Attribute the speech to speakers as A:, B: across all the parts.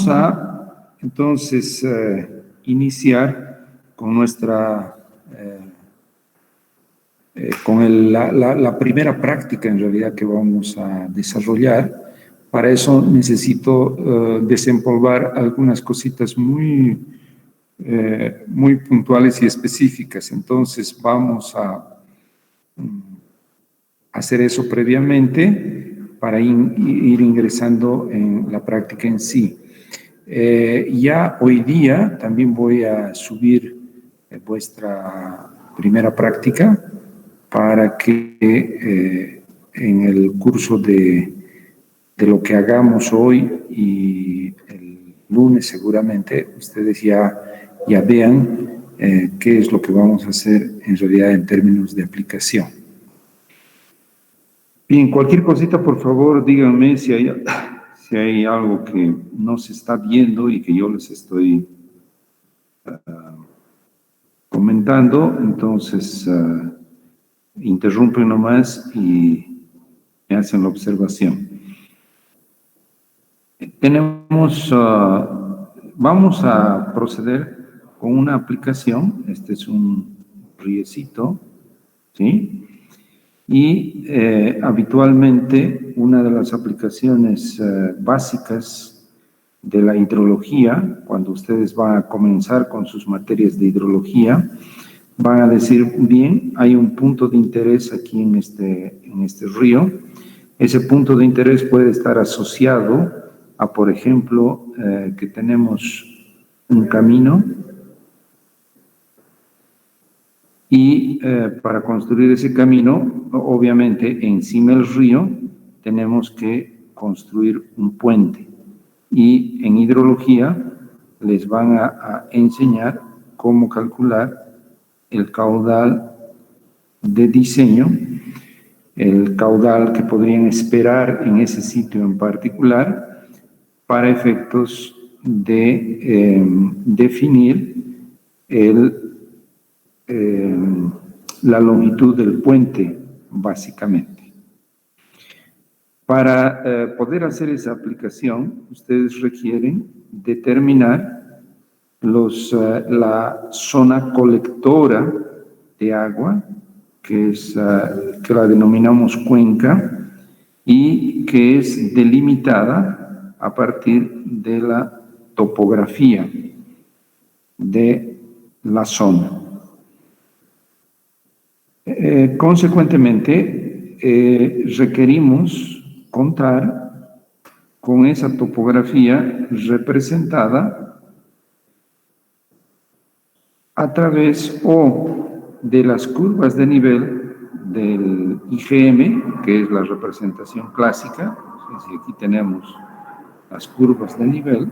A: a, entonces, iniciar con nuestra, la primera práctica en realidad que vamos a desarrollar. Para eso necesito desempolvar algunas cositas muy puntuales y específicas. Entonces vamos a hacer eso previamente para ir ingresando en la práctica en sí. Ya hoy día también voy a subir vuestra primera práctica para que en el curso de lo que hagamos hoy y el lunes seguramente ustedes ya vean qué es lo que vamos a hacer en realidad en términos de aplicación. Bien, cualquier cosita, por favor, díganme si hay algo que no se está viendo y que yo les estoy comentando. Entonces, interrumpen nomás y me hacen la observación. Vamos a proceder con una aplicación. Este es un riecito, ¿sí? Y habitualmente una de las aplicaciones básicas de la hidrología, cuando ustedes van a comenzar con sus materias de hidrología, van a decir, bien, hay un punto de interés aquí en este río. Ese punto de interés puede estar asociado a, por ejemplo, que tenemos un camino y para construir ese camino, obviamente, encima del río tenemos que construir un puente. Y en hidrología les van a enseñar cómo calcular el caudal de diseño, el caudal que podrían esperar en ese sitio en particular para efectos de definir la longitud del puente, básicamente. Para poder hacer esa aplicación, ustedes requieren determinar la zona colectora de agua, que la denominamos cuenca, y que es delimitada a partir de la topografía de la zona. Consecuentemente, requerimos contar con esa topografía representada a través de las curvas de nivel del IGM, que es la representación clásica. Si aquí tenemos las curvas de nivel,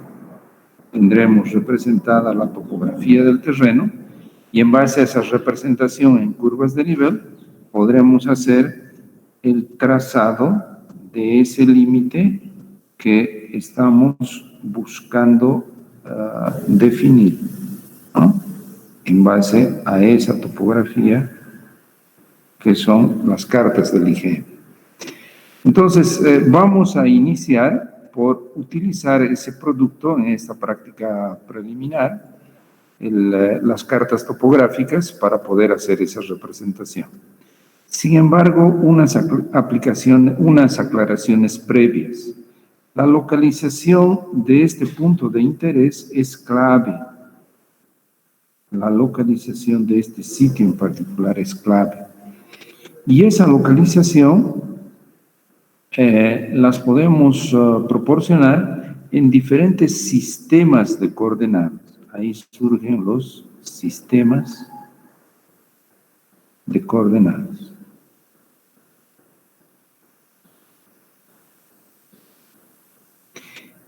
A: tendremos representada la topografía del terreno, y en base a esa representación en curvas de nivel, podremos hacer el trazado de ese límite que estamos buscando definir, ¿no? En base a esa topografía que son las cartas del IGM. Entonces, vamos a iniciar por utilizar ese producto en esta práctica preliminar, las cartas topográficas, para poder hacer esa representación. Sin embargo, unas aclaraciones previas. La localización de este punto de interés es clave. La localización de este sitio en particular es clave. Y esa localización las podemos proporcionar en diferentes sistemas de coordenadas. Ahí surgen los sistemas de coordenadas.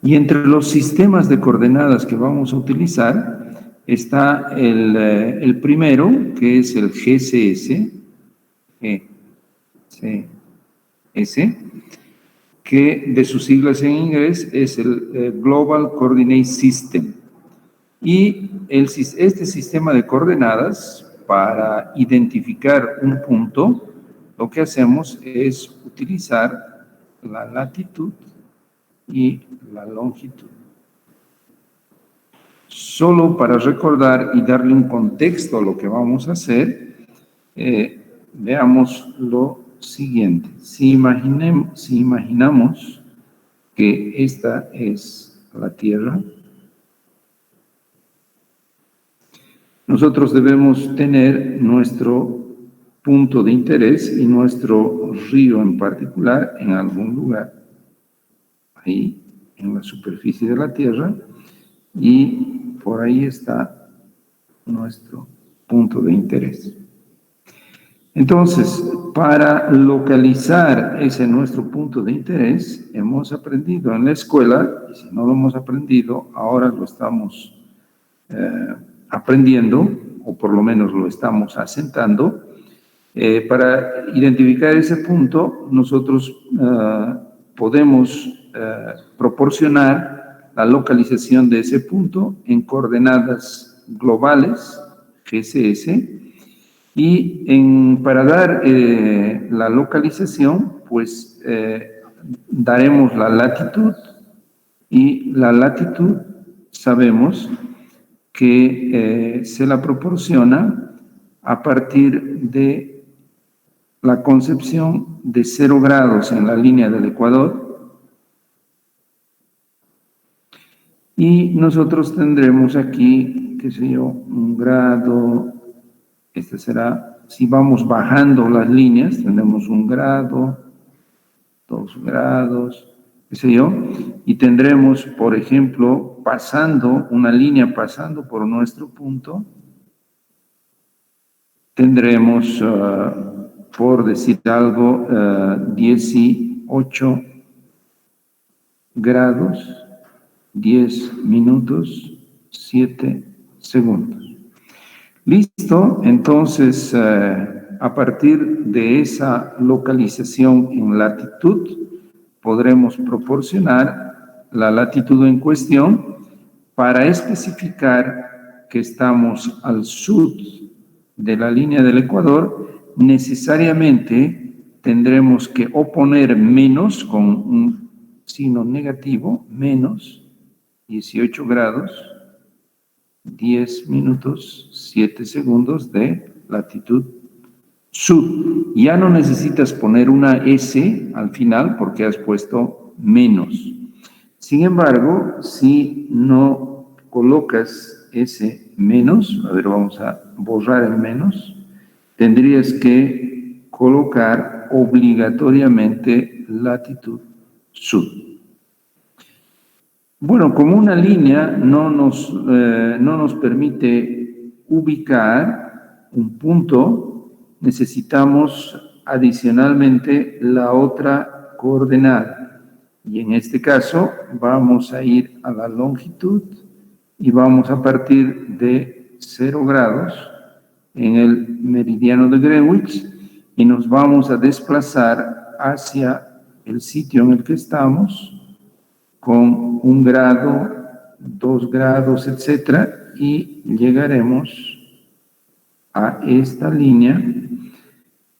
A: Y entre los sistemas de coordenadas que vamos a utilizar está el primero, que es el GCS, que de sus siglas en inglés es el Global Coordinate System. Y este sistema de coordenadas, para identificar un punto, lo que hacemos es utilizar la latitud y la longitud. Solo para recordar y darle un contexto a lo que vamos a hacer, veamos lo siguiente. Si imaginamos que esta es la Tierra, nosotros debemos tener nuestro punto de interés y nuestro río en particular en algún lugar, ahí en la superficie de la Tierra, y por ahí está nuestro punto de interés. Entonces, para localizar ese nuestro punto de interés, hemos aprendido en la escuela, y si no lo hemos aprendido, ahora lo estamos aprendiendo, o por lo menos lo estamos asentando. Para identificar ese punto, nosotros podemos proporcionar la localización de ese punto en coordenadas globales, GCS, y para dar la localización, pues daremos la latitud, y la latitud sabemos que se la proporciona a partir de la concepción de 0 grados en la línea del Ecuador, y nosotros tendremos aquí, qué sé yo, 1 grado, este será, si vamos bajando las líneas, tendremos 1 grado, 2 grados, qué sé yo, y tendremos, por ejemplo, una línea pasando por nuestro punto, tendremos, por decir algo, 18 grados, 10 minutos, 7 segundos. Listo, entonces, a partir de esa localización en latitud, podremos proporcionar la latitud en cuestión para especificar que estamos al sur de la línea del Ecuador. Necesariamente tendremos que oponer menos con un signo negativo, menos 18 grados, 10 minutos, 7 segundos de latitud sur. Ya no necesitas poner una S al final porque has puesto menos. Sin embargo, si no colocas ese menos, a ver, vamos a borrar el menos, tendrías que colocar obligatoriamente latitud sur. Bueno, como una línea no nos permite ubicar un punto, necesitamos adicionalmente la otra coordenada. Y en este caso vamos a ir a la longitud y vamos a partir de 0 grados en el meridiano de Greenwich y nos vamos a desplazar hacia el sitio en el que estamos con 1 grado, 2 grados, etcétera, y llegaremos a esta línea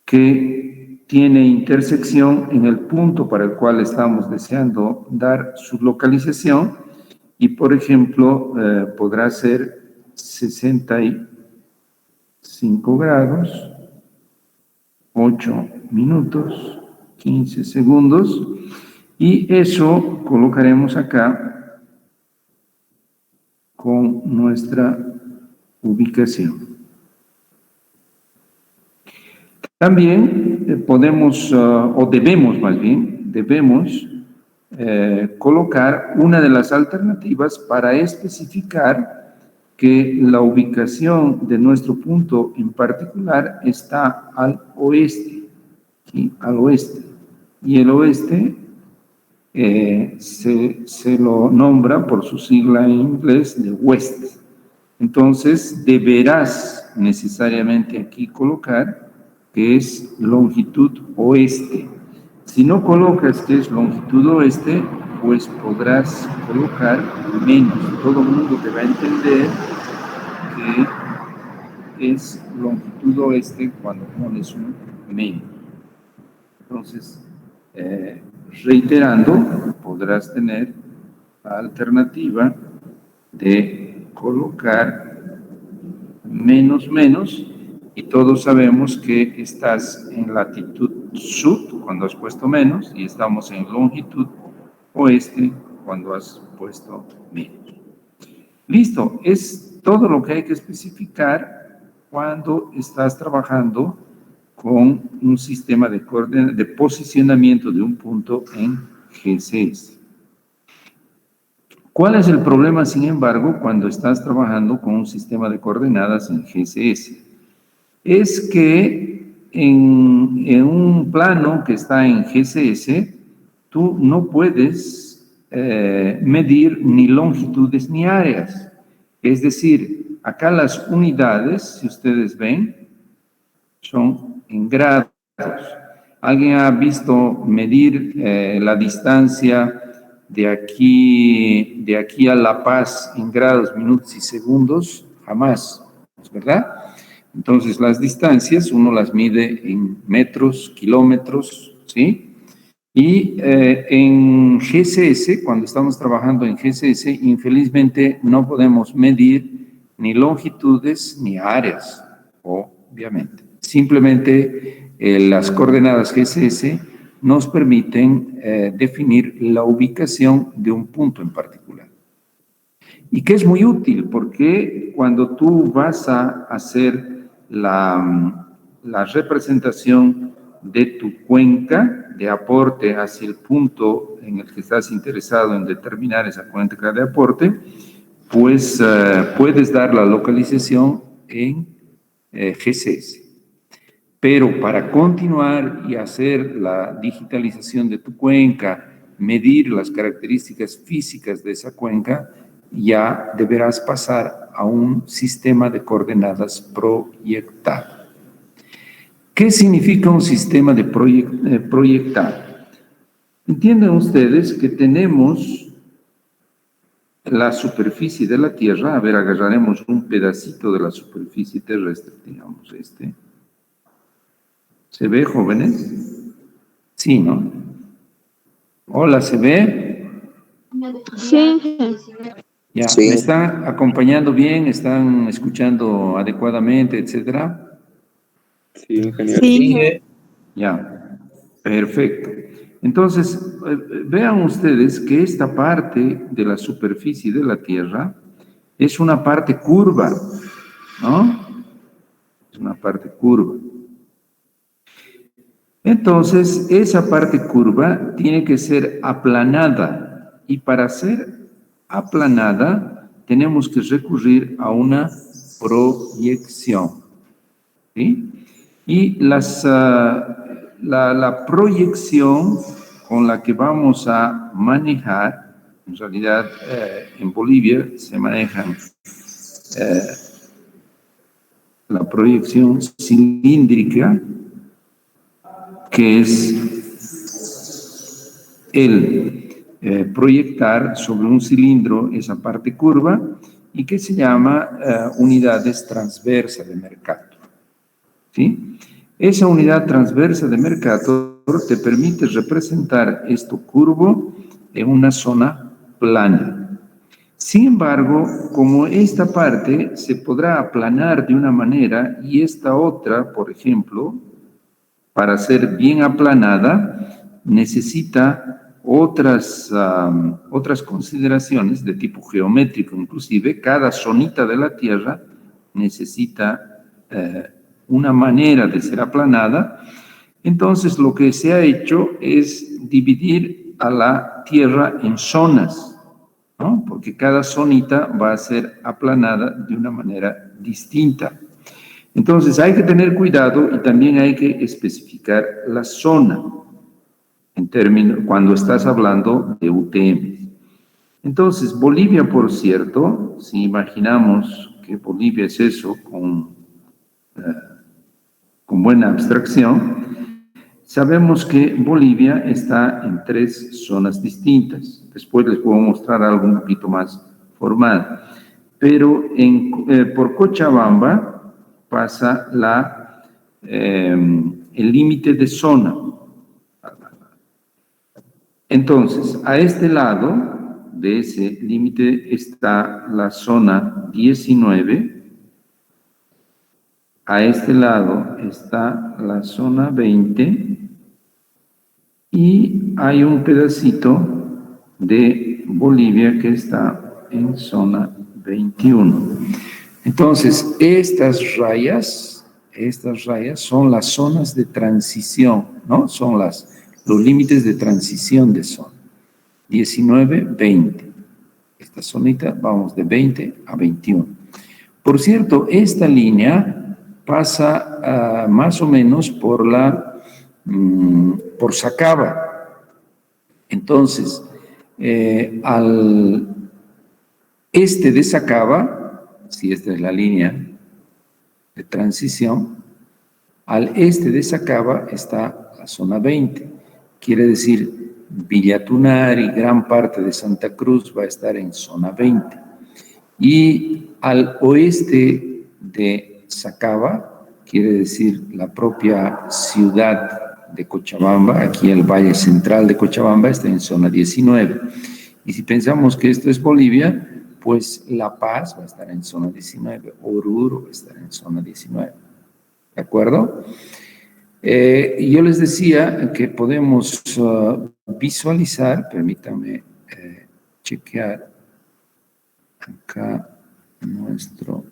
A: que tiene intersección en el punto para el cual estamos deseando dar su localización, y por ejemplo podrá ser 65 grados, 8 minutos, 15 segundos, y eso colocaremos acá con nuestra ubicación. También podemos, o debemos más bien, colocar una de las alternativas para especificar que la ubicación de nuestro punto en particular está al oeste, ¿sí? Al oeste. Y el oeste se lo nombra por su sigla en inglés de west. Entonces, deberás necesariamente aquí colocar que es longitud oeste. Si no colocas que es longitud oeste, pues podrás colocar menos. Todo el mundo te va a entender que es longitud oeste cuando pones un menos. Entonces, reiterando, podrás tener la alternativa de colocar menos, menos, y todos sabemos que estás en latitud sud cuando has puesto menos, y estamos en longitud oeste cuando has puesto menos. Listo, es todo lo que hay que especificar cuando estás trabajando con un sistema de posicionamiento de un punto en GCS. ¿Cuál es el problema, sin embargo, cuando estás trabajando con un sistema de coordenadas en GCS? Es que en un plano que está en GCS, tú no puedes medir ni longitudes ni áreas. Es decir, acá las unidades, si ustedes ven, son en grados. ¿Alguien ha visto medir la distancia de aquí a La Paz en grados, minutos y segundos? Jamás, ¿verdad? Entonces, las distancias uno las mide en metros, kilómetros, ¿sí? Y en GCS, cuando estamos trabajando en GCS, infelizmente no podemos medir ni longitudes ni áreas, obviamente. Simplemente las coordenadas GCS nos permiten definir la ubicación de un punto en particular. Y que es muy útil, porque cuando tú vas a hacer la representación de tu cuenca de aporte hacia el punto en el que estás interesado en determinar esa cuenca de aporte, pues puedes dar la localización en GCS. Pero para continuar y hacer la digitalización de tu cuenca, medir las características físicas de esa cuenca, ya deberás pasar a un sistema de coordenadas proyectado. ¿Qué significa un sistema de proyectado? Entienden ustedes que tenemos la superficie de la Tierra. A ver, agarraremos un pedacito de la superficie terrestre, digamos este. ¿Se ve, jóvenes? Sí, ¿no? Hola, ¿se ve?
B: Sí.
A: Ya,
C: Sí.
A: ¿me están acompañando bien? ¿Están escuchando adecuadamente, etcétera?
C: Sí, ingeniero.
B: Sí.
A: Ya, perfecto. Entonces, vean ustedes que esta parte de la superficie de la Tierra es una parte curva, ¿no? Es una parte curva. Entonces, esa parte curva tiene que ser aplanada, y para ser aplanada tenemos que recurrir a una proyección, ¿sí? Y la proyección con la que vamos a manejar, en realidad en Bolivia se manejan la proyección cilíndrica, que es el proyectar sobre un cilindro esa parte curva, y que se llama unidades transversa de Mercator, ¿sí? Esa unidad transversa de Mercator te permite representar esto curvo en una zona plana. Sin embargo, como esta parte se podrá aplanar de una manera y esta otra, por ejemplo, para ser bien aplanada, necesita otras consideraciones de tipo geométrico. Inclusive, cada zonita de la Tierra necesita una manera de ser aplanada. Entonces, lo que se ha hecho es dividir a la Tierra en zonas, ¿no? Porque cada zonita va a ser aplanada de una manera distinta. Entonces, hay que tener cuidado, y también hay que especificar la zona en términos cuando estás hablando de UTM. Entonces, Bolivia, por cierto, si imaginamos que Bolivia es eso con buena abstracción, sabemos que Bolivia está en 3 zonas distintas. Después les puedo mostrar algo un poquito más formal. Pero por Cochabamba pasa el límite de zona. Entonces, a este lado de ese límite está la zona 19. A este lado está la zona 20 y hay un pedacito de Bolivia que está en zona 21. Entonces, estas rayas son las zonas de transición, ¿no? Son los límites de transición de zona. 19, 20. Esta zonita vamos de 20 a 21. Por cierto, esta línea pasa más o menos por Sacaba. Entonces, al este de Sacaba, si esta es la línea de transición, al este de Sacaba está la zona 20. Quiere decir, Villatunar y gran parte de Santa Cruz va a estar en zona 20. Y al oeste de Sacaba, quiere decir la propia ciudad de Cochabamba, aquí el valle central de Cochabamba está en zona 19. Y si pensamos que esto es Bolivia, pues La Paz va a estar en zona 19, Oruro va a estar en zona 19. ¿De acuerdo? Yo les decía que podemos visualizar, permítanme chequear acá nuestro...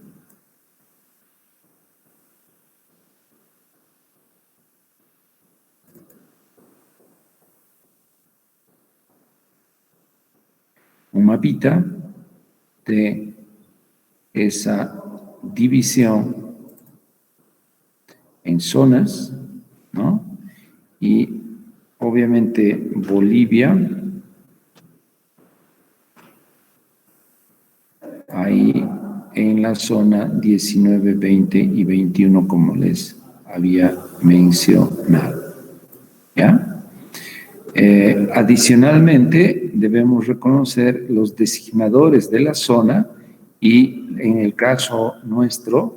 A: un mapita de esa división en zonas, ¿no? Y obviamente Bolivia, ahí en la zona 19, 20 y 21, como les había mencionado, ¿ya? Adicionalmente, debemos reconocer los designadores de la zona y en el caso nuestro,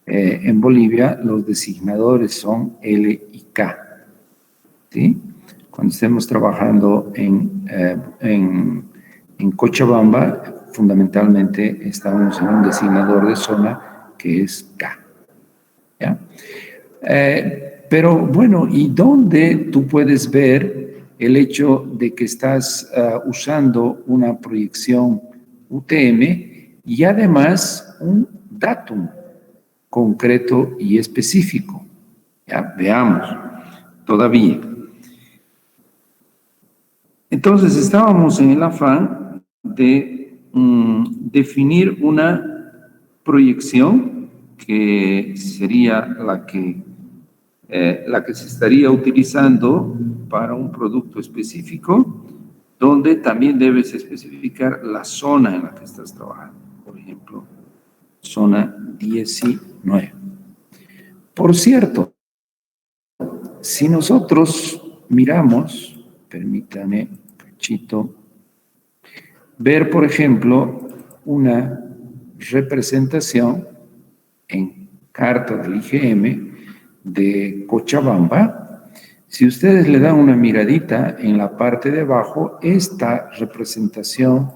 A: en Bolivia, los designadores son L y K, ¿sí? Cuando estemos trabajando en Cochabamba, fundamentalmente estamos en un designador de zona que es K, ¿ya? Pero bueno, ¿y dónde tú puedes ver el hecho de que estás usando una proyección UTM y además un datum concreto y específico? Ya, veamos, todavía. Entonces, estábamos en el afán de definir una proyección que sería la que se estaría utilizando para un producto específico, donde también debes especificar la zona en la que estás trabajando. Por ejemplo, zona 19. Por cierto, si nosotros miramos, permítame, Pachito, ver, por ejemplo, una representación en carta del IGM de Cochabamba, si ustedes le dan una miradita en la parte de abajo, esta representación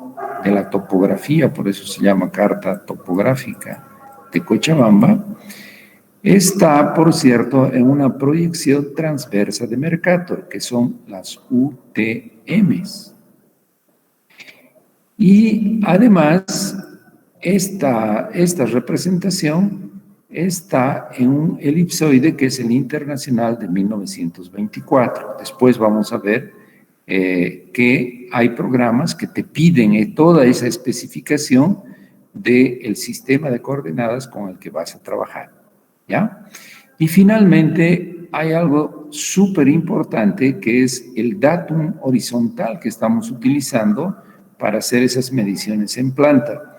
A: de la topografía, por eso se llama carta topográfica de Cochabamba, está, por cierto, en una proyección transversa de Mercator, que son las UTMs. Y además, esta representación está en un elipsoide que es el Internacional de 1924. Después vamos a ver que hay programas que te piden toda esa especificación del sistema de coordenadas con el que vas a trabajar, ¿ya? Y finalmente hay algo súper importante que es el datum horizontal que estamos utilizando para hacer esas mediciones en planta.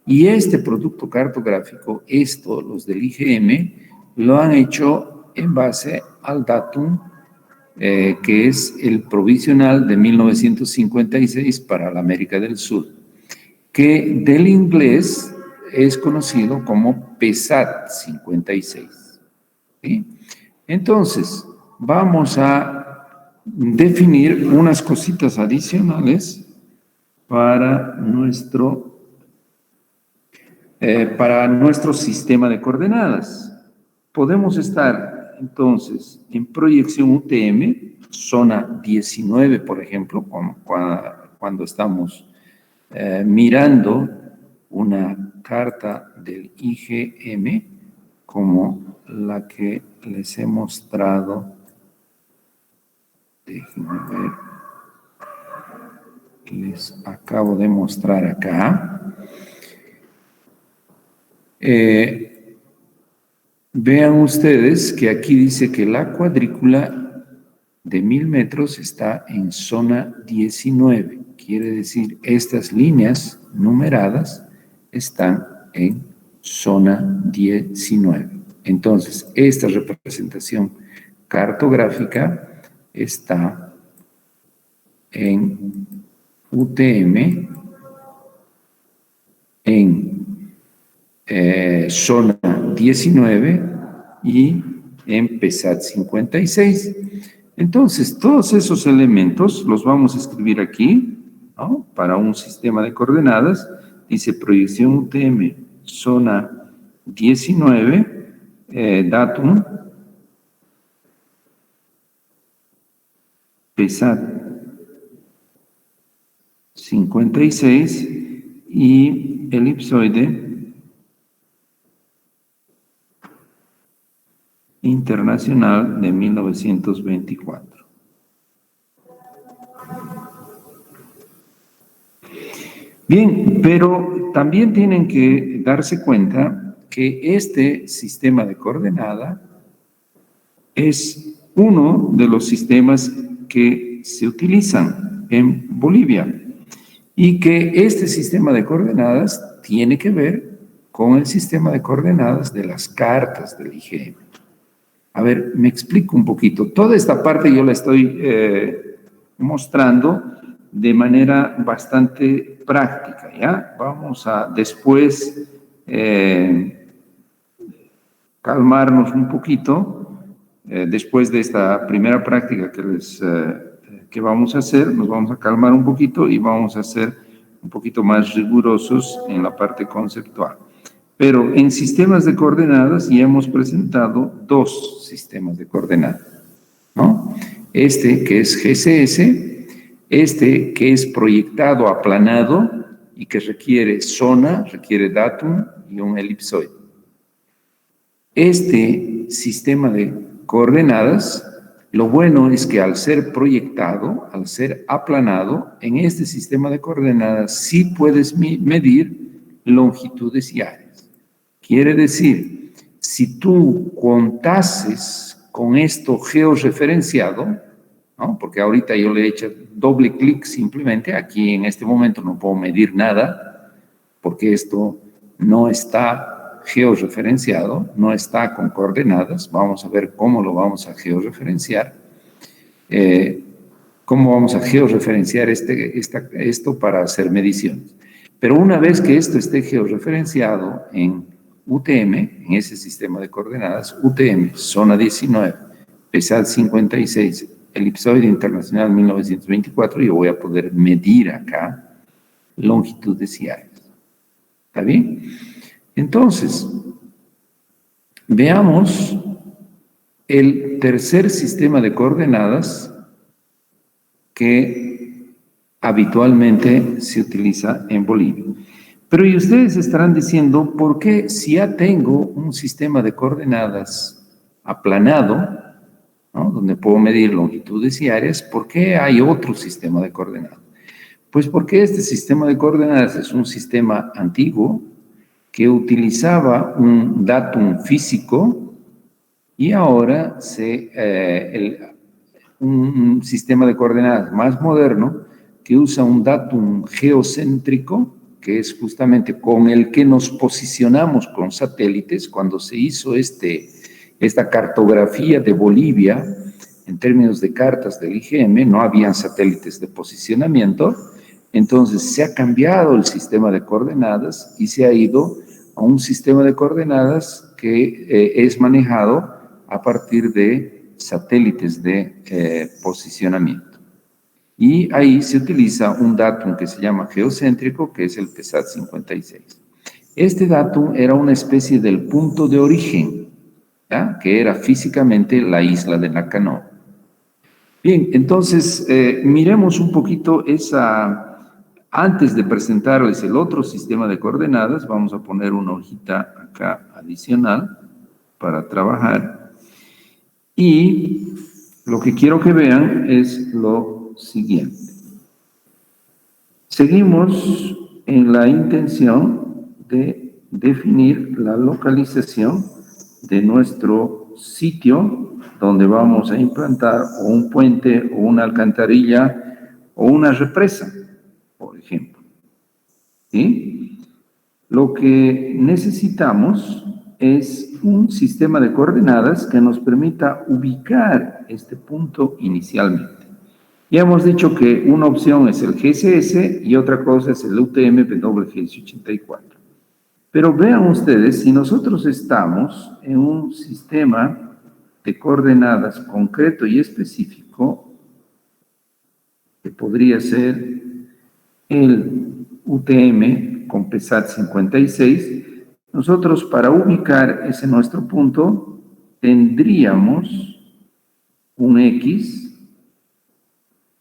A: Y este producto cartográfico, los del IGM, lo han hecho en base al datum que es el provisional de 1956 para la América del Sur, que del inglés es conocido como PESAT 56. ¿Sí? Entonces, vamos a definir unas cositas adicionales para nuestro sistema de coordenadas. Podemos estar, entonces, en proyección UTM, zona 19, por ejemplo, cuando estamos mirando una carta del IGM, como la que les he mostrado. Déjenme ver. Les acabo de mostrar acá. Vean ustedes que aquí dice que la cuadrícula de 1000 metros está en zona 19. Quiere decir, estas líneas numeradas están en zona 19. Entonces, esta representación cartográfica está en UTM, en zona 19 y en PESAT 56. Entonces, todos esos elementos los vamos a escribir aquí, ¿no? Para un sistema de coordenadas. Dice proyección UTM, zona 19, datum, PESAT 56 y elipsoide internacional de 1924. Bien, pero también tienen que darse cuenta que este sistema de coordenada es uno de los sistemas que se utilizan en Bolivia y que este sistema de coordenadas tiene que ver con el sistema de coordenadas de las cartas del IGM. A ver, me explico un poquito. Toda esta parte yo la estoy mostrando de manera bastante práctica, ¿ya? Vamos a después calmarnos un poquito. Después de esta primera práctica que vamos a hacer, nos vamos a calmar un poquito y vamos a ser un poquito más rigurosos en la parte conceptual. Pero en sistemas de coordenadas ya hemos presentado dos sistemas de coordenadas, ¿no? Este que es GCS, este que es proyectado aplanado y que requiere zona, requiere datum y un elipsoide. Este sistema de coordenadas, lo bueno es que al ser proyectado, al ser aplanado, en este sistema de coordenadas sí puedes medir longitudes y áreas. Quiere decir, si tú contases con esto georreferenciado, ¿no? Porque ahorita yo le he hecho doble clic simplemente, aquí en este momento no puedo medir nada, porque esto no está georreferenciado, no está con coordenadas. Vamos a ver cómo lo vamos a georreferenciar. Cómo vamos a georreferenciar esto para hacer mediciones. Pero una vez que esto esté georreferenciado en UTM, en ese sistema de coordenadas, UTM, zona 19, PESAT 56, elipsoide internacional 1924, yo voy a poder medir acá longitudes y áreas. ¿Está bien? Entonces, veamos el tercer sistema de coordenadas que habitualmente se utiliza en Bolivia. Pero y ustedes estarán diciendo, ¿por qué si ya tengo un sistema de coordenadas aplanado, ¿no? Donde puedo medir longitudes y áreas, ¿por qué hay otro sistema de coordenadas? Pues porque este sistema de coordenadas es un sistema antiguo que utilizaba un datum físico y ahora un sistema de coordenadas más moderno que usa un datum geocéntrico, que es justamente con el que nos posicionamos con satélites. Cuando se hizo esta cartografía de Bolivia, en términos de cartas del IGM, no habían satélites de posicionamiento, entonces se ha cambiado el sistema de coordenadas y se ha ido a un sistema de coordenadas que es manejado a partir de satélites de posicionamiento. Y ahí se utiliza un datum que se llama geocéntrico, que es el PESAT 56. Este datum era una especie del punto de origen, ¿ya? Que era físicamente la isla de Nakano. Bien, entonces miremos un poquito antes de presentarles el otro sistema de coordenadas, vamos a poner una hojita acá adicional para trabajar. Y lo que quiero que vean es lo siguiente. Seguimos en la intención de definir la localización de nuestro sitio donde vamos a implantar o un puente o una alcantarilla o una represa, por ejemplo. ¿Sí? Lo que necesitamos es un sistema de coordenadas que nos permita ubicar este punto inicialmente. Ya hemos dicho que una opción es el GCS y otra cosa es el UTM WGS 84. Pero vean ustedes, si nosotros estamos en un sistema de coordenadas concreto y específico, que podría ser el UTM con PESAT 56, nosotros para ubicar ese nuestro punto tendríamos un X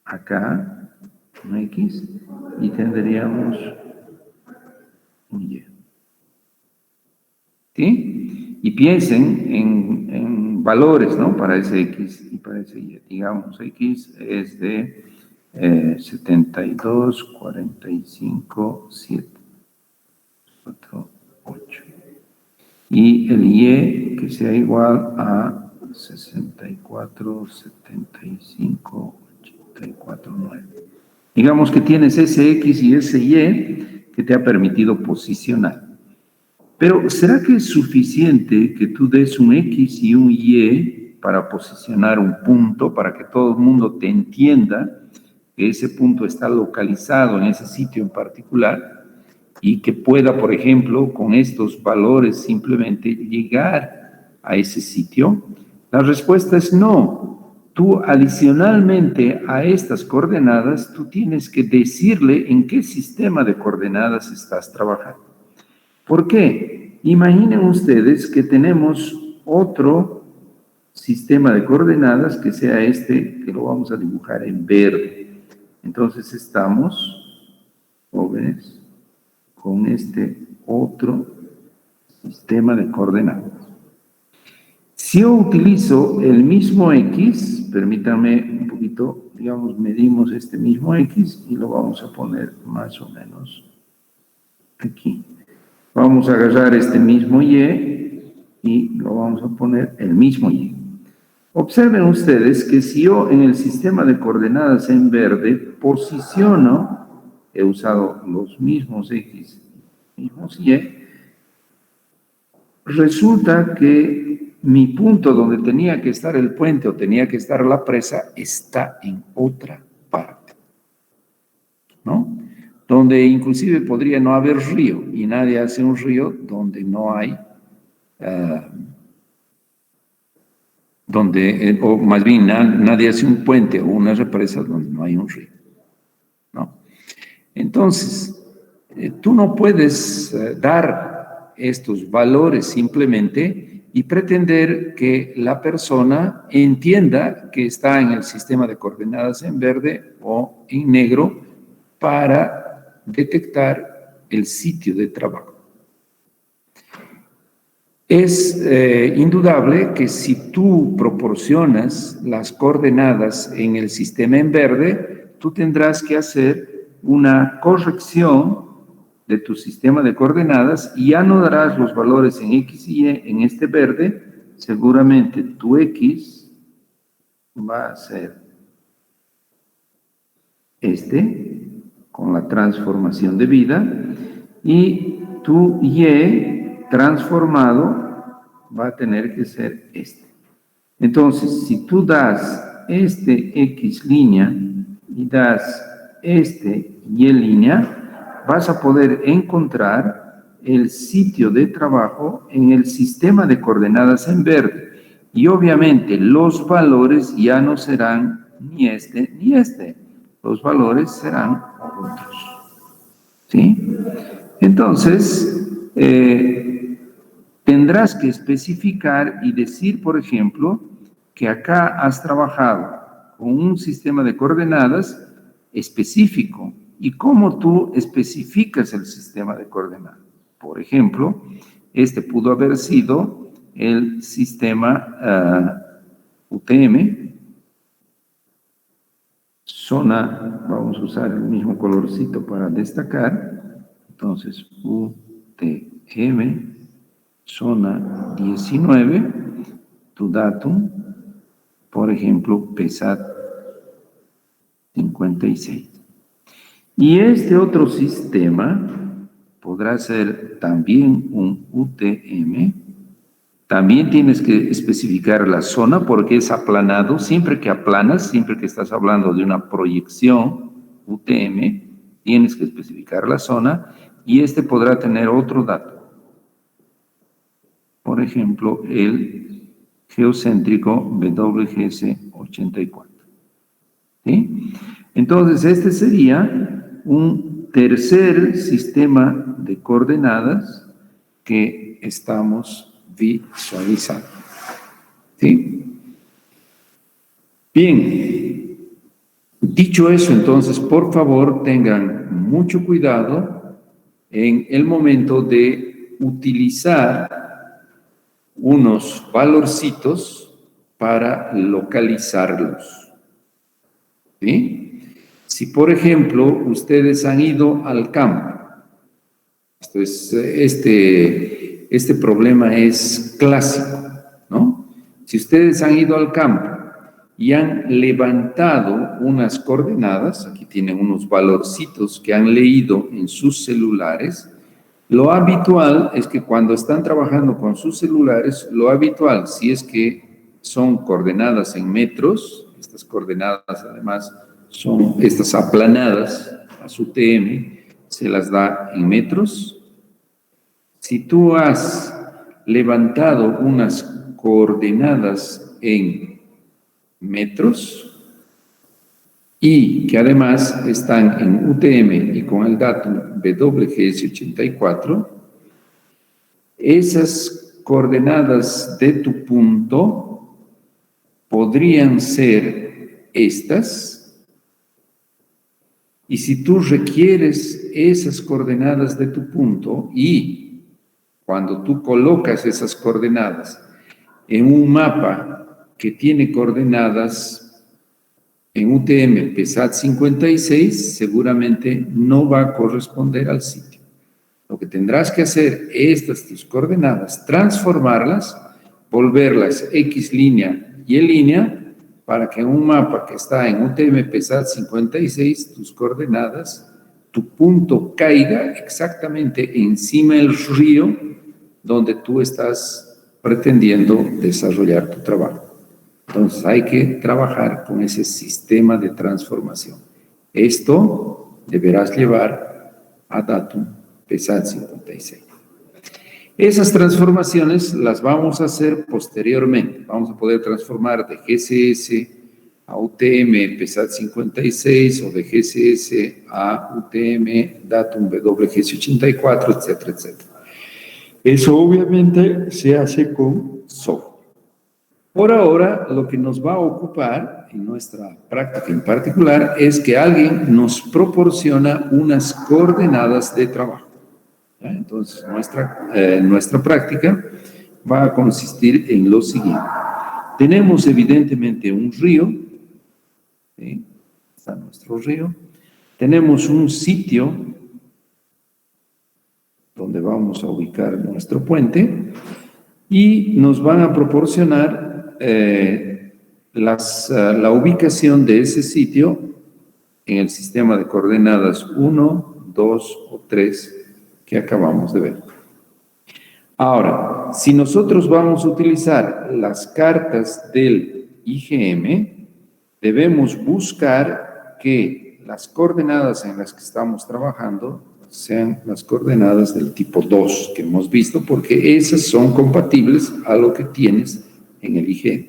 A: acá, un X, y tendríamos un Y. ¿Sí? Y piensen en valores, ¿no? Para ese X y para ese Y. Digamos, X es de 72, 45, 7, 4, 8. Y el Y que sea igual a 64, 75, 84, 9. Digamos que tienes ese X y ese Y que te ha permitido posicionar. Pero, ¿será que es suficiente que tú des un X y un Y para posicionar un punto, para que todo el mundo te entienda que ese punto está localizado en ese sitio en particular y que pueda, por ejemplo, con estos valores simplemente llegar a ese sitio? La respuesta es no. Tú adicionalmente a estas coordenadas, tú tienes que decirle en qué sistema de coordenadas estás trabajando. ¿Por qué? Imaginen ustedes que tenemos otro sistema de coordenadas que sea este, que lo vamos a dibujar en verde. Entonces estamos, jóvenes, con este otro sistema de coordenadas. Si yo utilizo el mismo X, permítanme un poquito, digamos, medimos este mismo X y lo vamos a poner más o menos aquí. Vamos a agarrar este mismo Y y lo vamos a poner el mismo Y. Observen ustedes que si yo en el sistema de coordenadas en verde posiciono, he usado los mismos X, mismos Y, resulta que mi punto donde tenía que estar el puente o tenía que estar la presa está en otra parte, ¿no? Donde inclusive podría no haber río, y nadie hace un río donde no hay, o más bien nadie hace un puente o una represa donde no hay un río, ¿no? Entonces, tú no puedes dar estos valores simplemente y pretender que la persona entienda que está en el sistema de coordenadas en verde o en negro para detectar el sitio de trabajo. Es indudable que si tú proporcionas las coordenadas en el sistema en verde, tú tendrás que hacer una corrección de tu sistema de coordenadas y ya no darás los valores en X y Y en este verde. Seguramente tu X va a ser con la transformación de vida, y tu Y transformado va a tener que ser este. Entonces, si tú das este X línea y das este Y línea, vas a poder encontrar el sitio de trabajo en el sistema de coordenadas en verde. Y obviamente los valores ya no serán ni este ni este. los valores serán otros. ¿Sí? Entonces, tendrás que especificar y decir, por ejemplo, que acá has trabajado con un sistema de coordenadas específico. ¿Y cómo tú especificas el sistema de coordenadas? Por ejemplo, este pudo haber sido el sistema UTM, zona, vamos a usar el mismo colorcito para destacar, entonces UTM, zona 19, tu datum, por ejemplo, PESAT 56. Y este otro sistema podrá ser también un UTM. También tienes que especificar la zona porque es aplanado. Siempre que aplanas, siempre que estás hablando de una proyección UTM, tienes que especificar la zona y este podrá tener otro dato. Por ejemplo, el geocéntrico WGS 84. ¿Sí? Entonces, este sería un tercer sistema de coordenadas que estamos visualizando. ¿Sí? Bien, dicho eso, entonces, por favor, tengan mucho cuidado en el momento de utilizar unos valorcitos para localizarlos. ¿Sí? Si, por ejemplo, ustedes han ido al campo, este problema es clásico, ¿no? Si ustedes han ido al campo y han levantado unas coordenadas, aquí tienen unos valorcitos que han leído en sus celulares, lo habitual es que cuando están trabajando con sus celulares, lo habitual, si es que son coordenadas en metros, estas coordenadas además son estas aplanadas a su TM, se las da en metros. Si tú has levantado unas coordenadas en metros y que además están en UTM y con el datum WGS84, esas coordenadas de tu punto podrían ser estas. Y si tú requieres esas coordenadas de tu punto y cuando tú colocas esas coordenadas en un mapa que tiene coordenadas en UTM PESAT 56, seguramente no va a corresponder al sitio. Lo que tendrás que hacer es tus coordenadas, transformarlas, volverlas X línea y Y línea, para que en un mapa que está en UTM PESAT 56, tus coordenadas, tu punto caiga exactamente encima del río donde tú estás pretendiendo desarrollar tu trabajo. Entonces hay que trabajar con ese sistema de transformación. Esto deberás llevar a datum PESAT 56. Esas transformaciones las vamos a hacer posteriormente. Vamos a poder transformar de GCS a UTM PESAT 56 o de GCS a UTM datum WGS 84, etcétera, etcétera. Eso obviamente se hace con software. Por ahora, lo que nos va a ocupar en nuestra práctica en particular es que alguien nos proporciona unas coordenadas de trabajo. ¿Ya? Entonces, nuestra práctica va a consistir en lo siguiente. Tenemos evidentemente un río, ¿sí? Está nuestro río. Tenemos un sitio donde vamos a ubicar nuestro puente y nos van a proporcionar la ubicación de ese sitio en el sistema de coordenadas 1, 2 o 3 que acabamos de ver. Ahora, si nosotros vamos a utilizar las cartas del IGM, debemos buscar que las coordenadas en las que estamos trabajando sean las coordenadas del tipo 2 que hemos visto, porque esas son compatibles a lo que tienes en el IGM.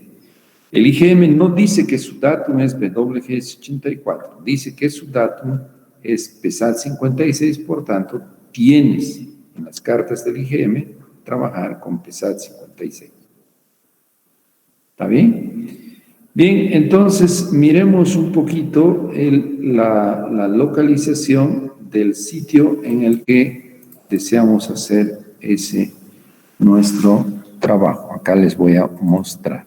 A: El IgM no dice que su datum es WGS84, dice que su datum es PESAT 56, por tanto, tienes en las cartas del IgM trabajar con PESAT 56. ¿Está bien? Bien, entonces miremos un poquito la localización del sitio en el que deseamos hacer ese nuestro trabajo. Acá les voy a mostrar.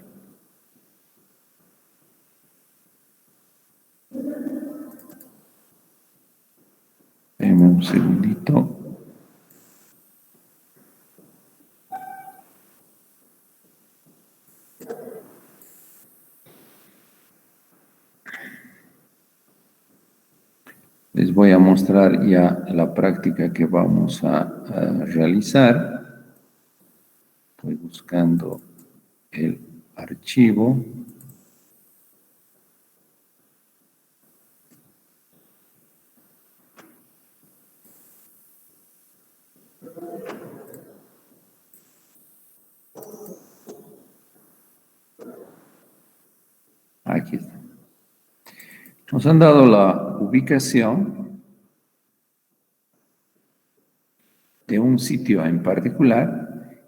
A: Denme un segundito. Les voy a mostrar ya la práctica que vamos a realizar. Estoy buscando el archivo. Aquí está. Nos han dado la ubicación de un sitio en particular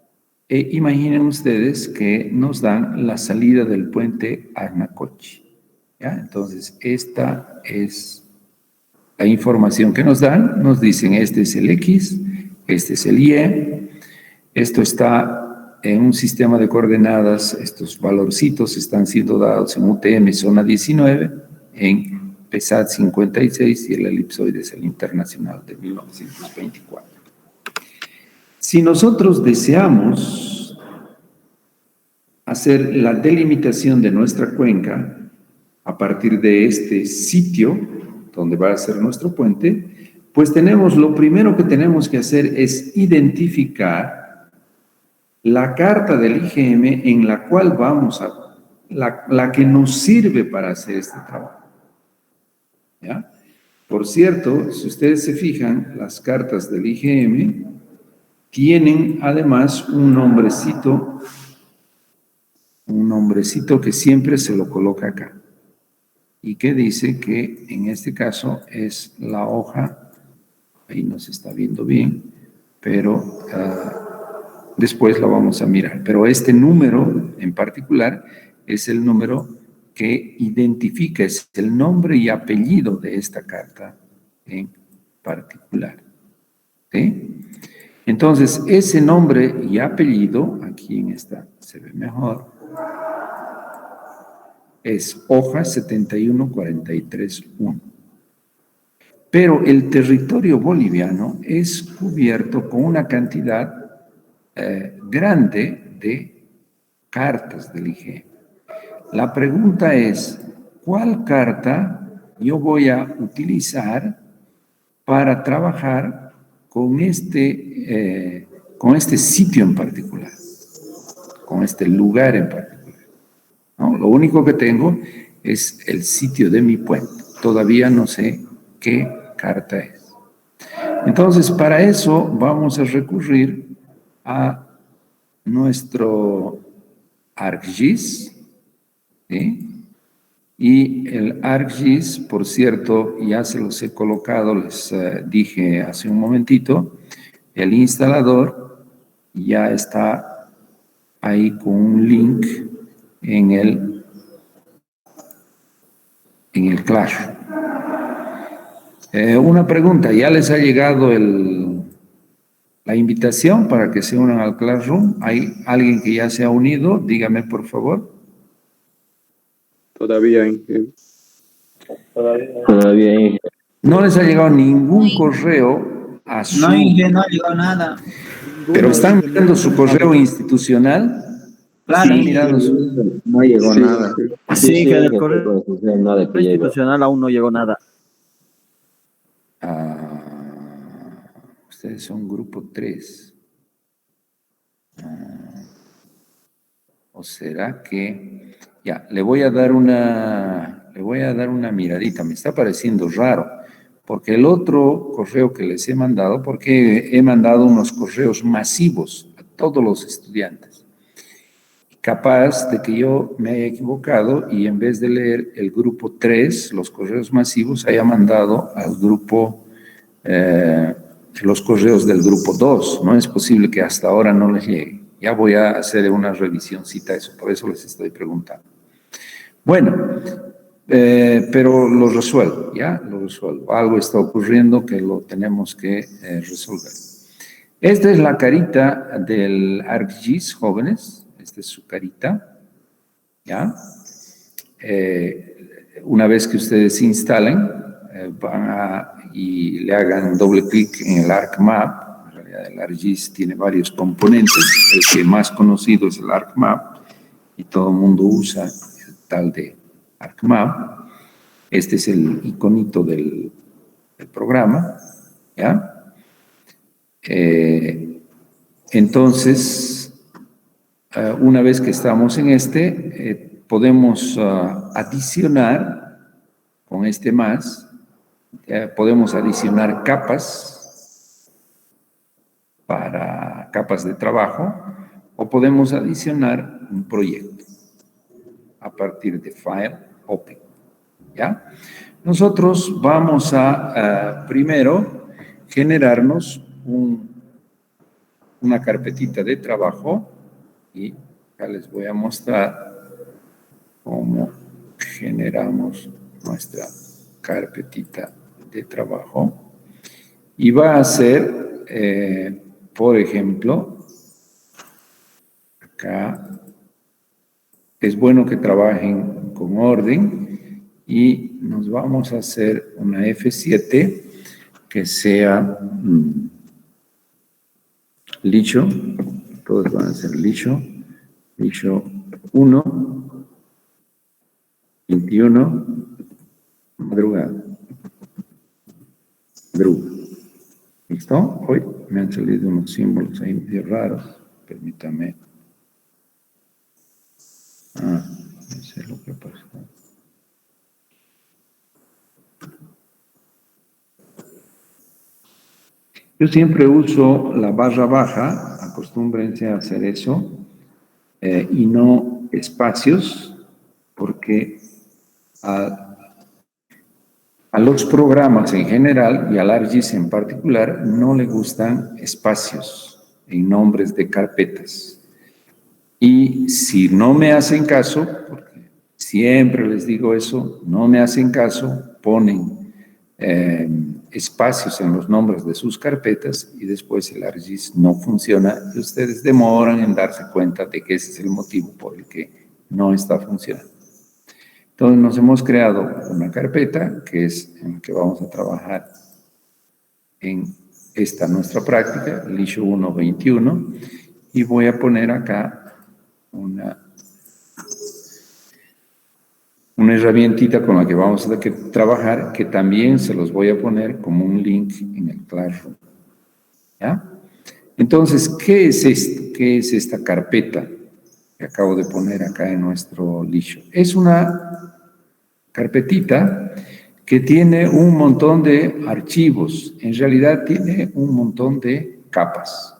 A: e imaginen ustedes que nos dan la salida del puente Arnacochi. ¿Ya? Entonces, esta es la información que nos dan. Nos dicen, este es el X, este es el Y, esto está en un sistema de coordenadas, estos valorcitos están siendo dados en UTM zona 19, en PESAT 56 y el elipsoide es el internacional de 1924. Si nosotros deseamos hacer la delimitación de nuestra cuenca a partir de este sitio donde va a ser nuestro puente, pues lo primero que tenemos que hacer es identificar la carta del IgM en la cual vamos a, la que nos sirve para hacer este trabajo. ¿Ya? Por cierto, si ustedes se fijan, las cartas del IgM tienen además un nombrecito que siempre se lo coloca acá y que dice que en este caso es la hoja, ahí no se está viendo bien, pero después lo vamos a mirar. Pero este número en particular es el número que identifica, es el nombre y apellido de esta carta en particular. ¿Sí? Entonces, ese nombre y apellido, aquí en esta se ve mejor, es hoja 71431. Pero el territorio boliviano es cubierto con una cantidad grande de cartas del IgM. La pregunta es, ¿cuál carta yo voy a utilizar para trabajar con este sitio en particular, con este lugar en particular? ¿No? Lo único que tengo es el sitio de mi puente. Todavía no sé qué carta es. Entonces, para eso vamos a recurrir a nuestro ArcGIS, ¿sí? Y el ArcGIS, por cierto, ya se los he colocado, les dije hace un momentito, el instalador ya está ahí con un link en el Clash. Una pregunta, ¿ya les ha llegado la invitación para que se unan al Classroom? ¿Hay alguien que ya se ha unido? Dígame, por favor.
C: Todavía, Inge.
D: Todavía, Inge.
A: No les ha llegado ningún correo a su...
E: No, Inge, no ha llegado nada.
A: Pero están mirando su correo institucional.
E: Claro,
A: Están mirando su...
D: No llegó
C: Sí,
D: nada.
E: Sí,
D: Sí,
E: que del
D: Inge,
E: correo
D: pero nada que llegue.
E: institucional aún no llegó nada.
A: Ustedes son grupo 3. ¿O será que...? Ya, le voy a dar una miradita. Me está pareciendo raro, porque el otro correo que les he mandado, porque he mandado unos correos masivos a todos los estudiantes. capaz de que yo me haya equivocado y en vez de leer el grupo 3, los correos masivos, haya mandado al grupo, los correos del grupo 2. No es posible que hasta ahora no les llegue. Ya voy a hacer una revisioncita a eso, por eso les estoy preguntando. Bueno, pero lo resuelvo, ¿ya? Lo resuelvo. Algo está ocurriendo que lo tenemos que resolver. Esta es la carita del ArcGIS, jóvenes. Esta es su carita, ¿ya? Una vez que ustedes se instalen, y le hagan doble clic en el ArcMap. En realidad el ArcGIS tiene varios componentes. El que más conocido es el ArcMap y todo el mundo usa el tal de ArcMap. Este es el iconito del programa, ¿ya? Entonces, una vez que estamos en este, podemos adicionar con este más, podemos adicionar capas para capas de trabajo o podemos adicionar un proyecto a partir de File, Open, ¿ya? Nosotros vamos a primero generarnos una carpetita de trabajo y ya les voy a mostrar cómo generamos nuestra carpetita de trabajo y va a ser, por ejemplo, acá es bueno que trabajen con orden y nos vamos a hacer una F7 que sea licho, todos van a ser licho 1, 21, madrugada. ¿Listo? Hoy me han salido unos símbolos ahí medio raros, permítame. No sé lo que pasó. Yo siempre uso la barra baja, acostúmbrense a hacer eso, y no espacios, porque a los programas en general y al ArcGIS en particular no le gustan espacios en nombres de carpetas. Y si no me hacen caso, porque siempre les digo eso, no me hacen caso, ponen espacios en los nombres de sus carpetas y después el ArcGIS no funciona y ustedes demoran en darse cuenta de que ese es el motivo por el que no está funcionando. Entonces nos hemos creado una carpeta que es en la que vamos a trabajar en esta nuestra práctica, Lisho 1.21, y voy a poner acá una herramientita con la que vamos a trabajar, que también se los voy a poner como un link en el Classroom. ¿Ya? Entonces, ¿qué es esto? ¿Qué es esta carpeta que acabo de poner acá en nuestro Lisho? Es una carpetita que tiene un montón de archivos. En realidad tiene un montón de capas.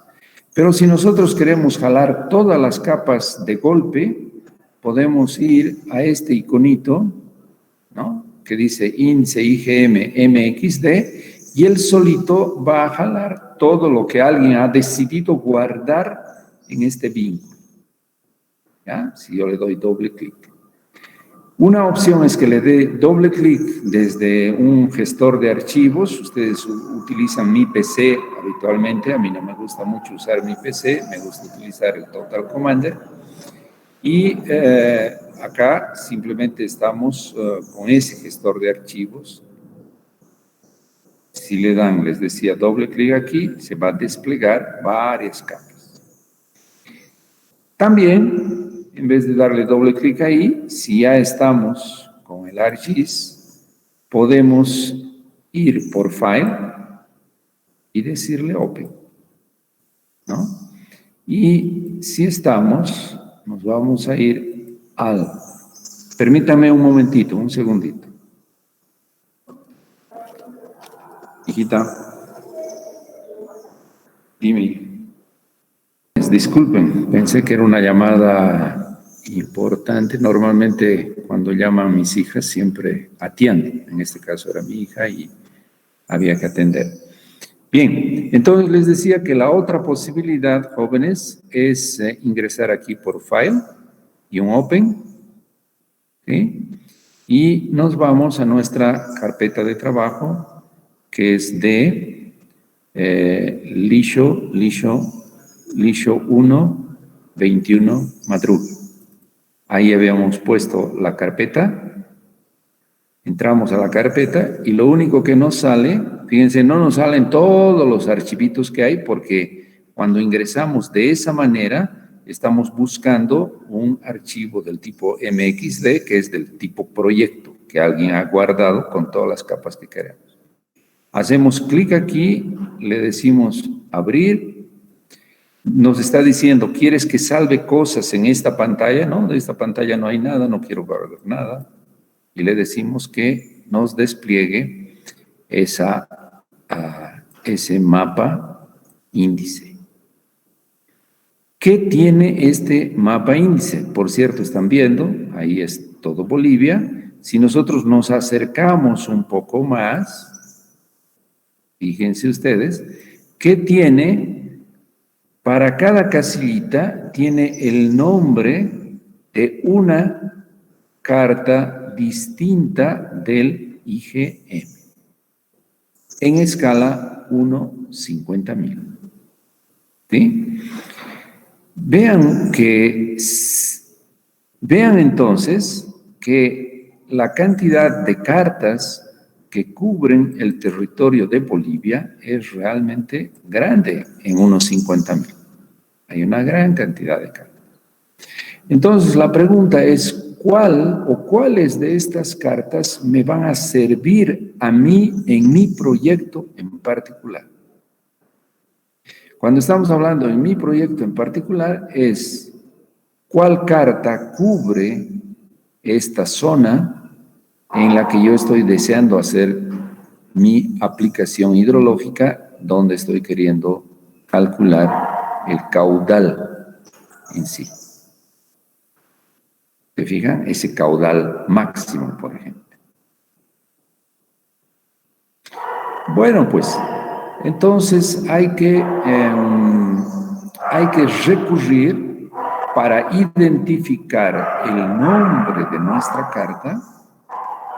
A: Pero si nosotros queremos jalar todas las capas de golpe, podemos ir a este iconito, ¿no? Que dice INSE IGM MXD y él solito va a jalar todo lo que alguien ha decidido guardar en este vínculo. ¿Ya? Si yo le doy doble clic. Una opción es que le dé doble clic desde un gestor de archivos. Ustedes utilizan mi PC habitualmente. A mí no me gusta mucho usar mi PC, me gusta utilizar el Total Commander. Y acá simplemente estamos con ese gestor de archivos. Si le dan, les decía, doble clic aquí, se va a desplegar varias capas. También, en vez de darle doble clic ahí, si ya estamos con el ArcGIS, podemos ir por File y decirle Open, ¿no? Y si estamos, nos vamos a ir permítame un momentito, un segundito. Hijita, dime. Disculpen, pensé que era una llamada importante. Normalmente cuando llaman a mis hijas siempre atiendo. En este caso era mi hija y había que atender. Bien, entonces les decía que la otra posibilidad, jóvenes, es ingresar aquí por File y un Open, ¿sí? Y nos vamos a nuestra carpeta de trabajo, que es de Lisho 1, 21, Madruga. Ahí habíamos puesto la carpeta. Entramos a la carpeta y lo único que nos sale, fíjense, no nos salen todos los archivitos que hay porque cuando ingresamos de esa manera estamos buscando un archivo del tipo MXD, que es del tipo proyecto, que alguien ha guardado con todas las capas que queremos. Hacemos clic aquí, le decimos abrir, nos está diciendo, ¿quieres que salve cosas en esta pantalla? No, de esta pantalla no hay nada, no quiero guardar nada. Y le decimos que nos despliegue ese mapa índice. ¿Qué tiene este mapa índice? Por cierto, están viendo, ahí es todo Bolivia. Si nosotros nos acercamos un poco más, fíjense ustedes, ¿qué tiene? Para cada casillita tiene el nombre de una carta distinta del IGM en escala 1/50.000. ¿Sí? Vean entonces que la cantidad de cartas que cubren el territorio de Bolivia es realmente grande en unos 50.000. Hay una gran cantidad de cartas. Entonces la pregunta es, ¿cuál o cuáles de estas cartas me van a servir a mí en mi proyecto en particular? Cuando estamos hablando en mi proyecto en particular es cuál carta cubre esta zona en la que yo estoy deseando hacer mi aplicación hidrológica, donde estoy queriendo calcular el caudal en sí. ¿Se fijan? Ese caudal máximo, por ejemplo. Bueno, pues, entonces hay que recurrir para identificar el nombre de nuestra carta,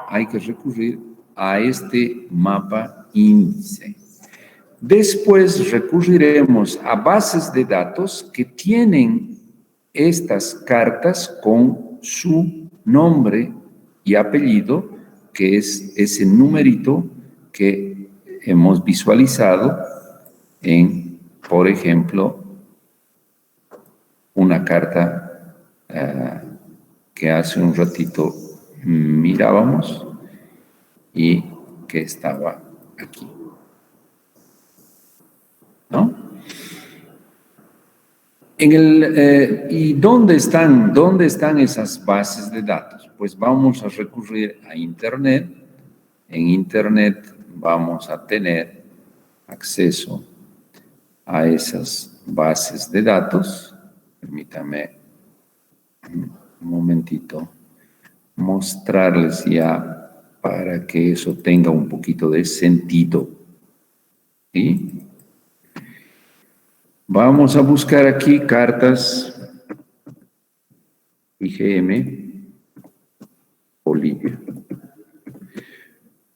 A: hay que recurrir a este mapa índice. Después recurriremos a bases de datos que tienen estas cartas con su nombre y apellido, que es ese numerito que hemos visualizado en, por ejemplo, una carta que hace un ratito mirábamos y que estaba aquí, ¿no? ¿Y dónde están esas bases de datos? Pues vamos a recurrir a Internet. En Internet vamos a tener acceso a esas bases de datos. Permítame un momentito mostrarles ya para que eso tenga un poquito de sentido. ¿Sí? Vamos a buscar aquí cartas IGM Bolivia.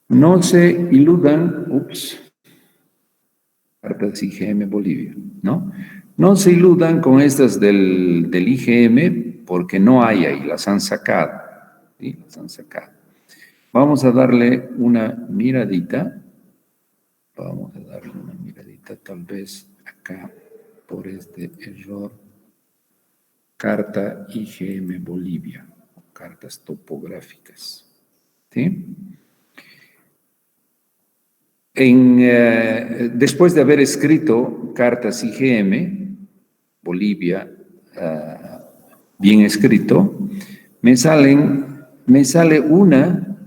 A: No se iludan, cartas IGM Bolivia, ¿no? No se iludan con estas del IGM porque no hay ahí, las han sacado, ¿sí? Las han sacado. Vamos a darle una miradita, tal vez acá por este error, carta IGM Bolivia, cartas topográficas, ¿sí? Después de haber escrito cartas IGM Bolivia, bien escrito, me sale una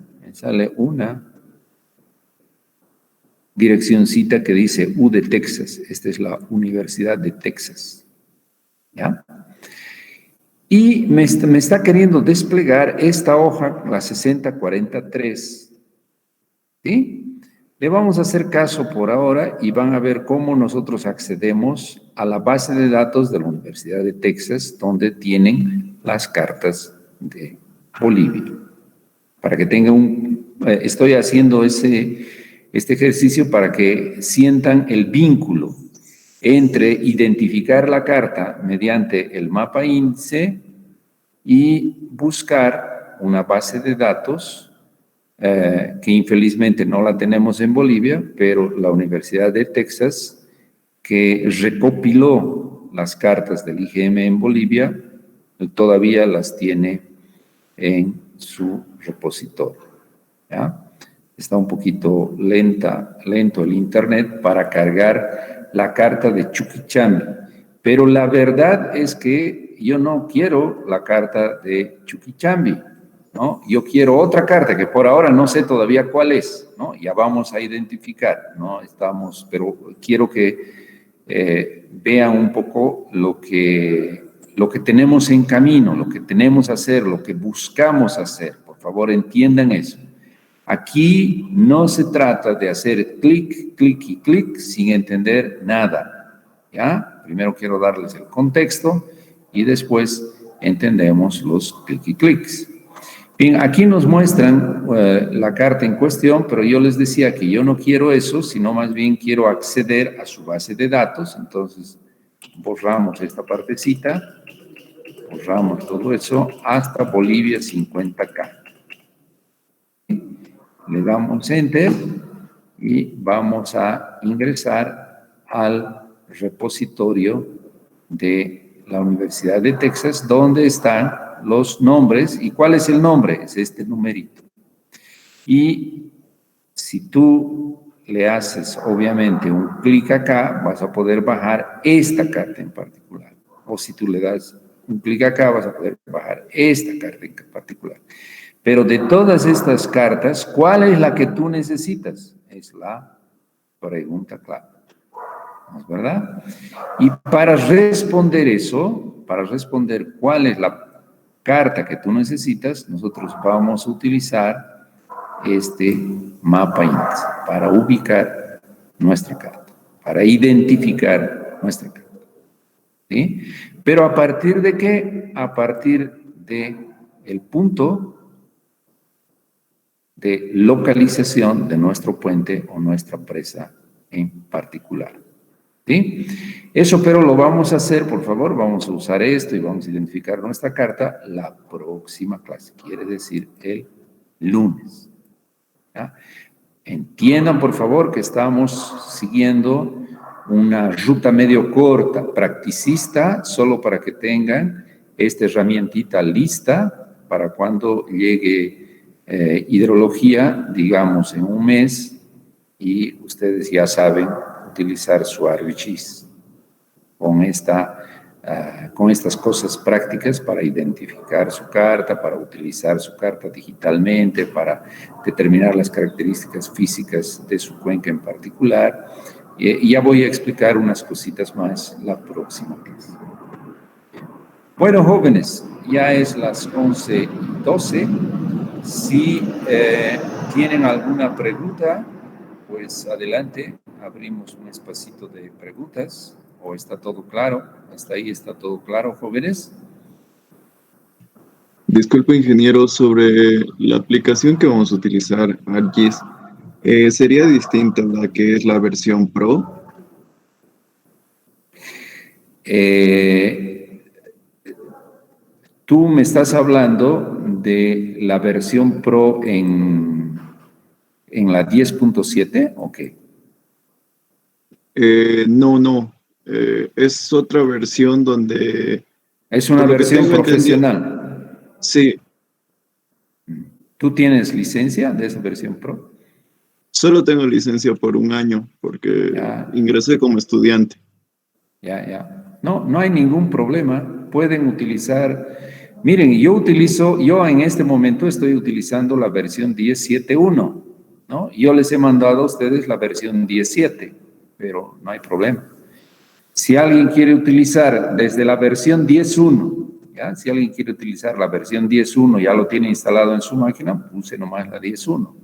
A: direccioncita que dice U de Texas. Esta es la Universidad de Texas, ¿ya? Y me está queriendo desplegar esta hoja, la 6043. ¿Sí? Le vamos a hacer caso por ahora y van a ver cómo nosotros accedemos a la base de datos de la Universidad de Texas, donde tienen las cartas de Bolivia. Para que tengan estoy haciendo este ejercicio para que sientan el vínculo entre identificar la carta mediante el mapa índice y buscar una base de datos que infelizmente no la tenemos en Bolivia, pero la Universidad de Texas, que recopiló las cartas del IGM en Bolivia, todavía las tiene en su repositorio. ¿Ya? Está un poquito lento el internet para cargar la carta de Chuquichambi, pero la verdad es que yo no quiero la carta de Chuquichambi, ¿no? Yo quiero otra carta que por ahora no sé todavía cuál es, ¿no? Ya vamos a identificar, ¿no? Pero quiero que vean un poco lo que tenemos en camino, lo que tenemos que hacer, lo que buscamos hacer. Por favor, entiendan eso. Aquí no se trata de hacer clic, clic y clic sin entender nada, ¿ya? Primero quiero darles el contexto y después entendemos los clic y clics. Bien, aquí nos muestran la carta en cuestión, pero yo les decía que yo no quiero eso, sino más bien quiero acceder a su base de datos. Entonces, borramos esta partecita, borramos todo eso hasta Bolivia 50K. Le damos Enter y vamos a ingresar al repositorio de la Universidad de Texas, donde están los nombres. ¿Y cuál es el nombre? Es este numerito. Y si tú le haces, obviamente, un clic acá, vas a poder bajar esta carta en particular. O si tú le das un clic acá, vas a poder bajar esta carta en particular. Pero de todas estas cartas, ¿cuál es la que tú necesitas? Es la pregunta clave. ¿No es verdad? Y para responder eso, para responder cuál es la carta que tú necesitas, nosotros vamos a utilizar este mapa índice para ubicar nuestra carta, para identificar nuestra carta. ¿Sí? Pero ¿a partir de qué? A partir de el punto de localización de nuestro puente o nuestra presa en particular. ¿Sí? Eso, pero lo vamos a hacer, por favor, vamos a usar esto y vamos a identificar nuestra carta la próxima clase, quiere decir el lunes. ¿Ya? Entiendan, por favor, que estamos siguiendo una ruta medio corta, practicista, solo para que tengan esta herramientita lista para cuando llegue hidrología, digamos, en un mes, y ustedes ya saben utilizar su ArcGIS con estas cosas prácticas para identificar su carta, para utilizar su carta digitalmente, para determinar las características físicas de su cuenca en particular. Y ya voy a explicar unas cositas más la próxima clase. Bueno, jóvenes, ya es las 11:12. Si tienen alguna pregunta, pues adelante, abrimos un espacito de preguntas. ¿O está todo claro? ¿Hasta ahí está todo claro, jóvenes?
C: Disculpe, ingeniero, sobre la aplicación que vamos a utilizar, ArcGIS, ¿sería distinta a la que es la versión Pro?
A: Tú me estás hablando de la versión Pro en la 10.7, ¿o qué?
C: No. Es otra versión donde...
A: Es una versión profesional.
C: Sí.
A: ¿Tú tienes licencia de esa versión Pro?
C: Solo tengo licencia por un año, porque ingresé como estudiante.
A: Ya. No hay ningún problema. Pueden utilizar... Miren, yo en este momento estoy utilizando la versión 10.7.1, ¿no? Yo les he mandado a ustedes la versión 10.7, pero no hay problema. Si alguien quiere utilizar desde la versión 10.1 ¿ya? Si alguien quiere utilizar la versión 10.1, ya lo tiene instalado en su máquina, use nomás la 10.1,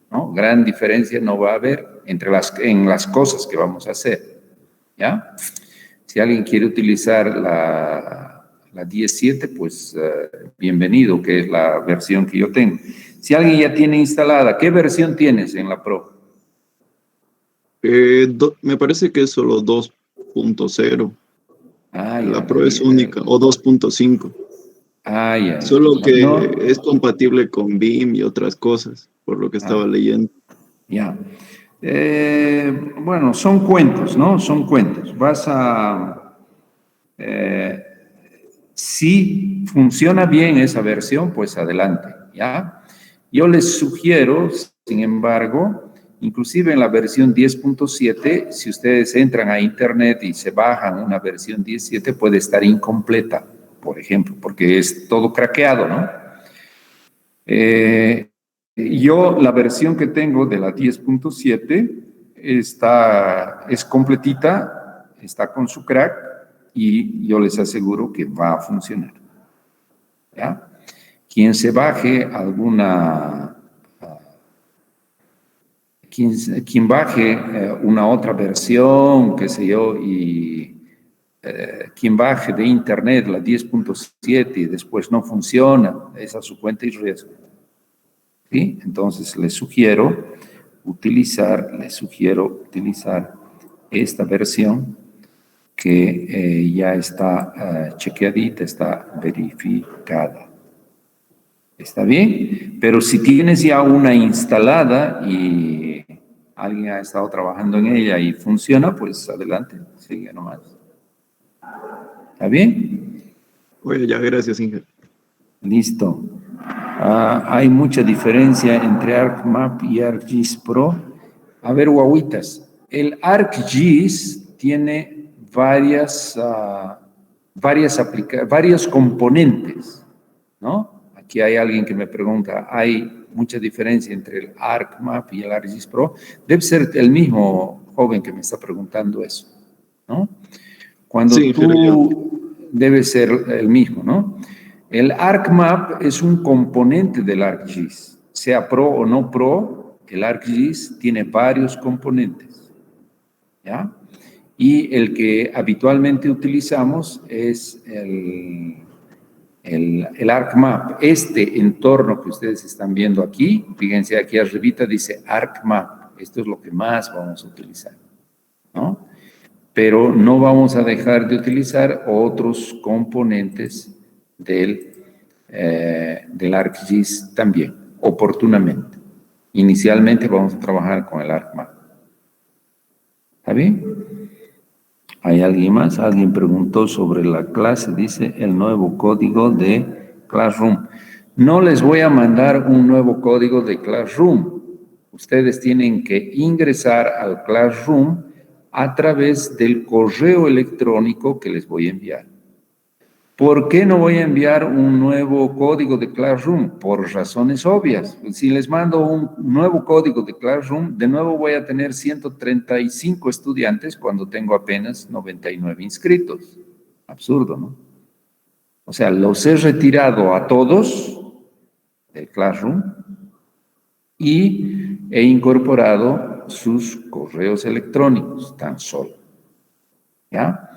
A: ¿no? Gran diferencia no va a haber en las cosas que vamos a hacer, ¿ya? Si alguien quiere utilizar la 10.7, pues bienvenido, que es la versión que yo tengo. Si alguien ya tiene instalada, ¿qué versión tienes en la Pro?
C: Me parece que es solo 2.0.
A: Ah,
C: La
A: ya,
C: Pro es única, o 2.5.
A: Ah, ya, ya.
C: Solo que
A: No,
C: es compatible con BIM y otras cosas, por lo que estaba leyendo.
A: ya. Bueno, son cuentos, ¿no? Son cuentos. Si funciona bien esa versión, pues adelante, ¿ya? Yo les sugiero, sin embargo, inclusive en la versión 10.7, si ustedes entran a internet y se bajan una versión 17, puede estar incompleta, por ejemplo, porque es todo craqueado, ¿no? Yo, la versión que tengo de la 10.7 es completita, está con su crack y yo les aseguro que va a funcionar, ¿ya? Quien se baje quien baje una otra versión, qué sé yo, y quien baje de internet la 10.7 y después no funciona, es a su cuenta y riesgo. ¿Sí? Entonces les sugiero utilizar esta versión que ya está chequeadita, está verificada. ¿Está bien? Pero si tienes ya una instalada y alguien ha estado trabajando en ella y funciona, pues adelante, sigue nomás. ¿Está bien?
C: Oye, ya, gracias, Inge.
A: Listo. Hay mucha diferencia entre ArcMap y ArcGIS Pro. A ver, guaguitas, el ArcGIS tiene varios componentes, ¿no? Aquí hay alguien que me pregunta, ¿hay mucha diferencia entre el ArcMap y el ArcGIS Pro? Debe ser el mismo joven que me está preguntando eso, ¿no?
C: Sí, pero yo.
A: Debe ser el mismo, ¿no? El ArcMap es un componente del ArcGIS. Sea Pro o no Pro, el ArcGIS tiene varios componentes, ¿ya? Y el que habitualmente utilizamos es el ArcMap. Este entorno que ustedes están viendo aquí, fíjense aquí arribita dice ArcMap. Esto es lo que más vamos a utilizar, ¿no? Pero no vamos a dejar de utilizar otros componentes del ArcGIS también, oportunamente. Inicialmente vamos a trabajar con el ArcMap. ¿Está bien? ¿Hay alguien más? Alguien preguntó sobre la clase, dice el nuevo código de Classroom. No les voy a mandar un nuevo código de Classroom. Ustedes tienen que ingresar al Classroom a través del correo electrónico que les voy a enviar. ¿Por qué no voy a enviar un nuevo código de Classroom? Por razones obvias. Si les mando un nuevo código de Classroom, de nuevo voy a tener 135 estudiantes cuando tengo apenas 99 inscritos. Absurdo, ¿no? O sea, los he retirado a todos del Classroom y he incorporado sus correos electrónicos tan solo. ¿Ya?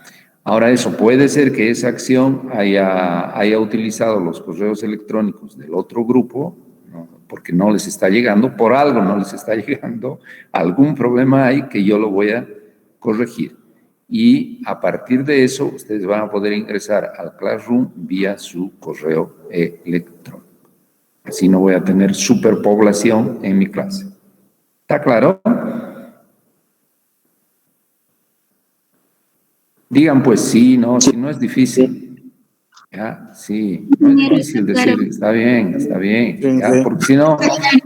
A: Ahora eso, puede ser que esa acción haya utilizado los correos electrónicos del otro grupo, ¿no? Porque no les está llegando, por algo no les está llegando, algún problema hay que yo lo voy a corregir. Y a partir de eso, ustedes van a poder ingresar al Classroom vía su correo electrónico. Así no voy a tener superpoblación en mi clase. ¿Está claro? Digan pues sí, no, si no es difícil. Ya, sí, no es difícil decir, está bien, ya, porque si no,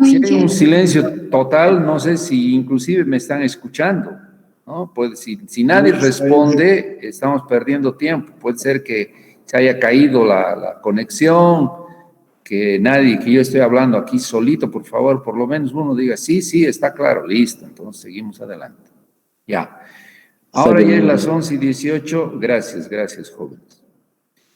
A: si hay un silencio total, no sé si inclusive me están escuchando, ¿no? Pues si nadie responde, estamos perdiendo tiempo. Puede ser que se haya caído la conexión, que yo estoy hablando aquí solito, por favor, por lo menos uno diga, sí, está claro, listo, entonces seguimos adelante. Ya. Ahora ya en las 11:18, gracias, jóvenes.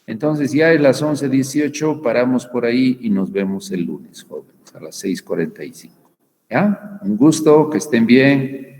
A: Entonces ya es las 11:18, paramos por ahí y nos vemos el lunes, jóvenes, a las 6:45. ¿Ya? Un gusto, que estén bien.